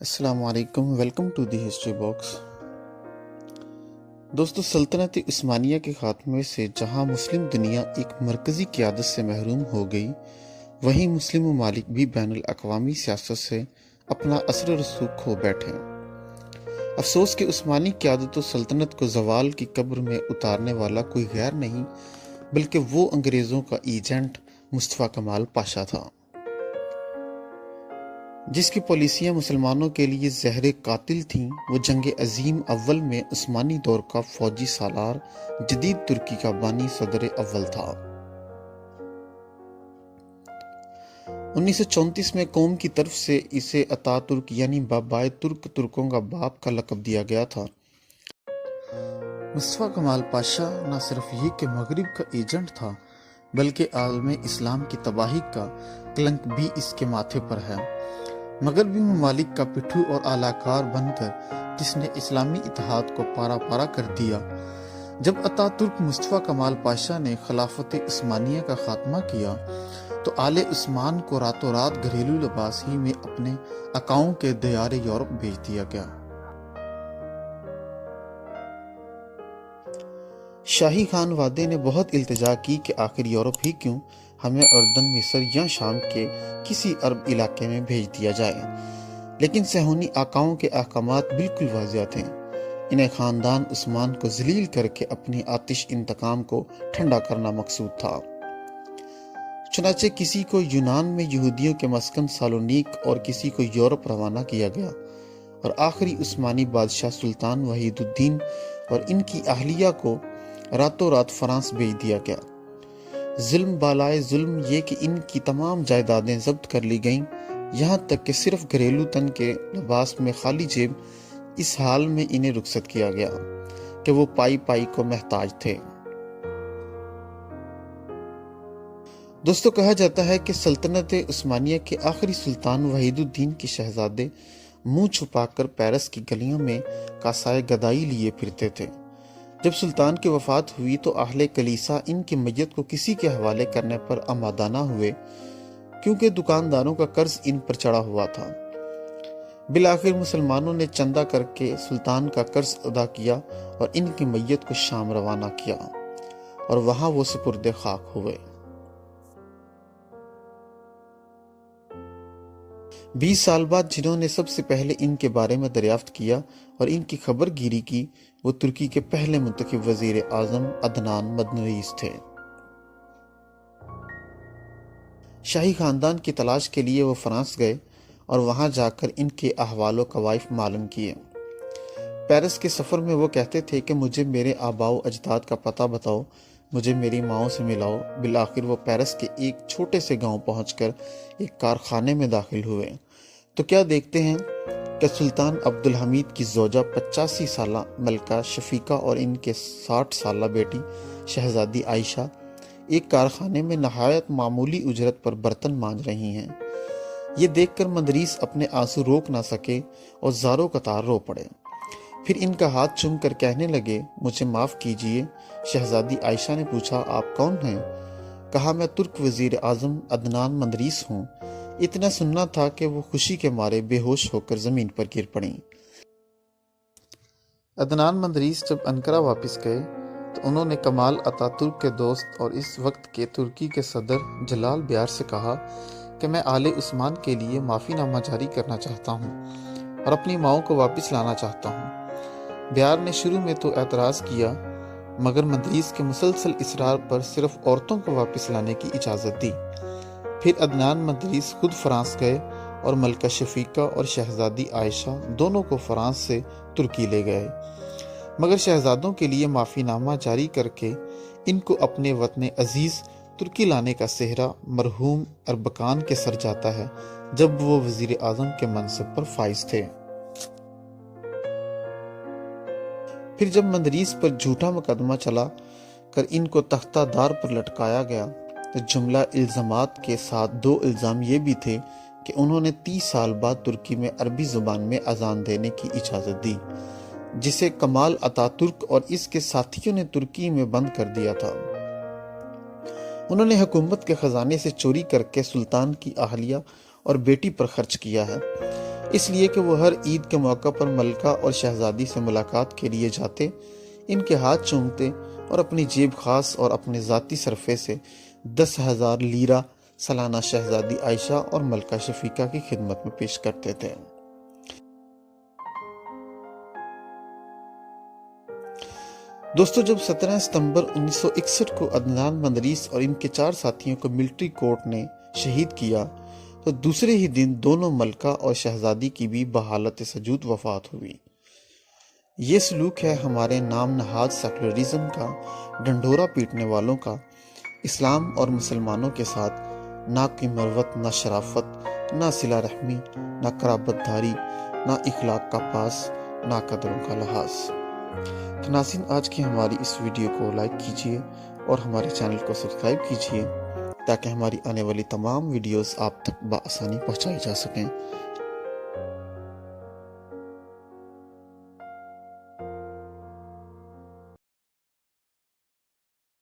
السلام علیکم، welcome to the history box. دوستو، سلطنت عثمانیہ کے خاتمے سے جہاں مسلم دنیا ایک مرکزی قیادت سے محروم ہو گئی، وہیں مسلم ممالک بھی بین الاقوامی سیاست سے اپنا اثر و رسوخ کھو بیٹھے۔ افسوس کہ عثمانی قیادت و سلطنت کو زوال کی قبر میں اتارنے والا کوئی غیر نہیں بلکہ وہ انگریزوں کا ایجنٹ مصطفیٰ کمال پاشا تھا، جس کی پالیسیاں مسلمانوں کے لیے زہر قاتل تھیں۔ وہ جنگ عظیم اول میں عثمانی دور کا فوجی سالار، جدید ترکی کا بانی صدر اول تھا۔ 1934 میں قوم کی طرف سے اسے اتا ترک یعنی بابائے ترک، ترکوں کا باپ کا لقب دیا گیا تھا۔ مصطفیٰ کمال پاشا نہ صرف یہ کہ مغرب کا ایجنٹ تھا بلکہ عالم اسلام کی تباہی کا کلنک بھی اس کے ماتھے پر ہے۔ مغربی ممالک کا پٹھو اور اعلی کار بن کر جس نے اسلامی اتحاد کو پارا پارا کر دیا۔ جب اتا ترک مصطفیٰ کمال پاشا نے خلافت عثمانیہ کا خاتمہ کیا تو آل عثمان کو راتوں رات گھریلو لباس ہی میں اپنے آقاؤں کے دیار یورپ بھیج دیا گیا۔ شاہی خان وادے نے بہت التجا کی کہ آخر یورپ ہی کیوں، ہمیں اردن، مصر یا شام کے کسی عرب علاقے میں بھیج دیا جائے، لیکن صہیونی آقاؤں کے احکامات بالکل واضح تھے۔ انہیں خاندان عثمان کو ذلیل کر کے اپنی آتش انتقام کو ٹھنڈا کرنا مقصود تھا۔ چنانچہ کسی کو یونان میں یہودیوں کے مسکن سالونیک اور کسی کو یورپ روانہ کیا گیا، اور آخری عثمانی بادشاہ سلطان وحید الدین اور ان کی اہلیہ کو راتوں رات فرانس بھیج دیا گیا۔ ظلم بالائے ظلم یہ کہ ان کی تمام جائیدادیں ضبط کر لی گئیں، یہاں تک کہ صرف گھریلو تن کے لباس میں خالی جیب، اس حال میں انہیں رخصت کیا گیا کہ وہ پائی پائی کو محتاج تھے۔ دوستو، کہا جاتا ہے کہ سلطنت عثمانیہ کے آخری سلطان وحید الدین کے شہزادے منہ چھپا کر پیرس کی گلیوں میں کاسائے گدائی لیے پھرتے تھے۔ جب سلطان کی وفات ہوئی تو اہل کلیسا ان کی میت کو کسی کے حوالے کرنے پر آمادہ نہ ہوئے، کیونکہ دکانداروں کا قرض ان پر چڑھا ہوا تھا۔ بالآخر مسلمانوں نے چندہ کر کے سلطان کا قرض ادا کیا اور ان کی میت کو شام روانہ کیا، اور وہاں وہ سپرد خاک ہوئے۔ 20 سال بعد جنہوں نے سب سے پہلے ان کے بارے میں دریافت کیا اور ان کی خبر گیری کی، وہ ترکی کے پہلے منتخب وزیر اعظم عدنان مدنریس تھے۔ شاہی خاندان کی تلاش کے لیے وہ فرانس گئے اور وہاں جا کر ان کے احوال و کوائف معلوم کیے۔ پیرس کے سفر میں وہ کہتے تھے کہ مجھے میرے آباء و اجداد کا پتہ بتاؤ، مجھے میری ماؤں سے ملاؤ۔ بالآخر وہ پیرس کے ایک چھوٹے سے گاؤں پہنچ کر ایک کارخانے میں داخل ہوئے تو کیا دیکھتے ہیں کہ سلطان عبدالحمید کی زوجہ 85 سالہ ملکہ شفیقہ اور ان کے 60 سالہ بیٹی شہزادی عائشہ ایک کارخانے میں نہایت معمولی اجرت پر برتن مانج رہی ہیں۔ یہ دیکھ کر مدریس اپنے آنسو روک نہ سکے اور زاروں قطار رو پڑے۔ پھر ان کا ہاتھ چوم کر کہنے لگے، مجھے معاف کیجئے۔ شہزادی عائشہ نے پوچھا، آپ کون ہیں؟ کہا، میں ترک وزیر اعظم عدنان مدریس ہوں۔ اتنا سننا تھا کہ وہ خوشی کے مارے بے ہوش ہو کر زمین پر گر پڑیں۔ عدنان مدریس جب انقرہ واپس گئے تو انہوں نے کمال اتا ترک کے دوست اور اس وقت کے ترکی کے صدر جلال بیار سے کہا کہ میں آل عثمان کے لیے معافی نامہ جاری کرنا چاہتا ہوں اور اپنی ماؤں کو واپس لانا چاہتا ہوں۔ بیار نے شروع میں تو اعتراض کیا، مگر مدریس کے مسلسل اصرار پر صرف عورتوں کو واپس لانے کی اجازت دی۔ پھر عدنان مدریس خود فرانس گئے اور ملکہ شفیقہ اور شہزادی عائشہ دونوں کو فرانس سے ترکی لے گئے، مگر شہزادوں کے لیے معافی نامہ جاری کر کے ان کو اپنے وطن عزیز ترکی لانے کا سہرا مرحوم اربکان کے سر جاتا ہے جب وہ وزیر اعظم کے منصب پر فائز تھے۔ پھر جب مدریس پر جھوٹا مقدمہ چلا کر ان کو تختہ دار پر لٹکایا گیا تو جملہ الزامات کے ساتھ 2 الزام یہ بھی تھے کہ انہوں نے 30 سال بعد ترکی میں عربی زبان میں اذان دینے کی اجازت دی، جسے کمال اتا ترک اور اس کے ساتھیوں نے ترکی میں بند کر دیا تھا۔ انہوں نے حکومت کے خزانے سے چوری کر کے سلطان کی اہلیہ اور بیٹی پر خرچ کیا ہے، اس لیے کہ وہ ہر عید کے موقع پر ملکہ اور شہزادی سے ملاقات کے لیے جاتے، ان کے ہاتھ چومتے اور اپنی جیب خاص اور اپنے ذاتی صرفے سے 10,000 لیرہ سالانہ شہزادی عائشہ اور ملکہ شفیقہ کی خدمت میں پیش کرتے تھے۔ دوستو، جب 17 ستمبر 1961 کو عدنان مندریس اور ان کے 4 ساتھیوں کو ملٹری کورٹ نے شہید کیا تو دوسرے ہی دن دونوں ملکہ اور شہزادی کی بھی بحالت سجود وفات ہوئی۔ یہ سلوک ہے ہمارے نام نہاد سیکولرزم کا، ڈنڈورا پیٹنے والوں کا، اسلام اور مسلمانوں کے ساتھ نہ کوئی مروت، نہ شرافت، نہ صلہ رحمی، نہ قرابت داری، نہ اخلاق کا پاس، نہ قدروں کا لحاظ۔ تو ناظرین، آج کی ہماری اس ویڈیو کو لائک کیجئے اور ہمارے چینل کو سبسکرائب کیجئے تاکہ ہماری آنے والی تمام ویڈیوز آپ تک بآسانی پہنچائی جا سکیں۔